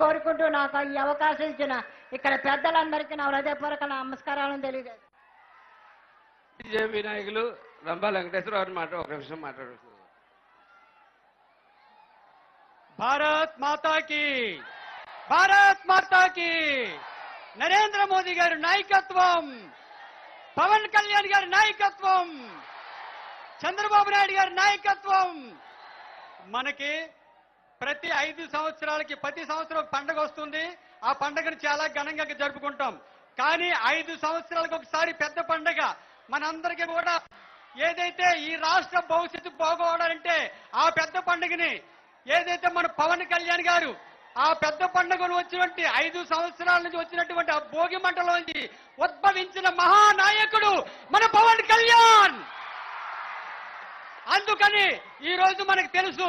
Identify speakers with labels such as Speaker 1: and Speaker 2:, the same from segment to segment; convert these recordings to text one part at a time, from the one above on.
Speaker 1: కోరుకుంటూ నాకు ఈ అవకాశం ఇచ్చిన ఇక్కడ పెద్దలందరికీ నా హృదయపూర్వక నమస్కారాలను తెలియజేస్తాను.
Speaker 2: బీజేపీ నాయకులు రంభా వెంకటేశ్వరరావు ఒక నిమిషం మాట్లాడుతున్నారు.
Speaker 3: భారత్ మాతాకి, భారత్ మాతాకి, నరేంద్ర మోదీ గారి నాయకత్వం, పవన్ కళ్యాణ్ గారి నాయకత్వం, చంద్రబాబు నాయుడు గారి నాయకత్వం. మనకి ప్రతి 5 సంవత్సరాలకి ప్రతి సంవత్సరం పండగ వస్తుంది. ఆ పండగను చాలా ఘనంగా జరుపుకుంటాం. కానీ 5 సంవత్సరాలకు ఒకసారి పెద్ద పండగ మనందరికీ కూడా ఏదైతే ఈ రాష్ట్ర భవిష్యత్తు బాగోవాలంటే ఆ పెద్ద పండుగని ఏదైతే మన పవన్ కళ్యాణ్ గారు ఆ పెద్ద పండుగను వచ్చినటువంటి 5 సంవత్సరాల నుంచి వచ్చినటువంటి ఆ భోగి మంటలోంచి ఉద్భవించిన మహానాయకుడు మన పవన్ కళ్యాణ్. అందుకని ఈ రోజు మనకు తెలుసు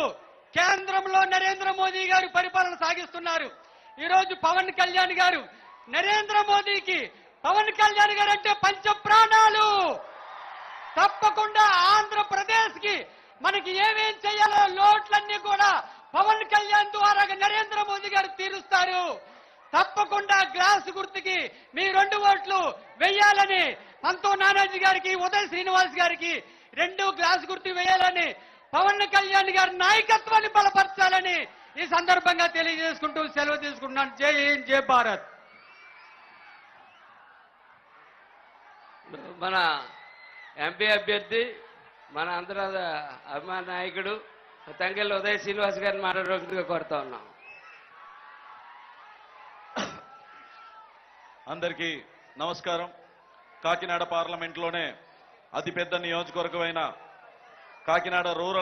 Speaker 3: కేంద్రంలో నరేంద్ర మోదీ గారు పరిపాలన సాగిస్తున్నారు. ఈ రోజు పవన్ కళ్యాణ్ గారు నరేంద్ర మోదీకి పవన్ కళ్యాణ్ గారు అంటే పంచ ప్రాణాలు. తప్పకుండా ఆంధ్రప్రదేశ్ కి మనకి ఏమేం చేయాలో లోట్లన్నీ కూడా పవన్ కళ్యాణ్ ద్వారా నరేంద్ర మోదీ గారు తీరుస్తారు. తప్పకుండా గ్లాస్ గుర్తుకి మీ 2 ఓట్లు వెయ్యాలని పంతో నానాజీ గారికి ఉదయ్ శ్రీనివాస్ గారికి 2 గ్లాస్ గుర్తు వేయాలని పవన్ కళ్యాణ్ గారి నాయకత్వాన్ని బలపరచాలని ఈ సందర్భంగా తెలియజేసుకుంటూ సెలవు తీసుకుంటున్నాను. జై హింద్, జై భారత్.
Speaker 2: మన ఎంపీ అభ్యర్థి మన ఆంధ్ర అభిమాన నాయకుడు తంగెళ్ళ ఉదయ్ శ్రీనివాస్ గారిని మాట్లాడవలసిందిగా కోరుతా ఉన్నాం.
Speaker 4: అందరికీ నమస్కారం. కాకినాడ పార్లమెంట్లోనే అతిపెద్ద నియోజకవర్గమైన కాకినాడ రూరల్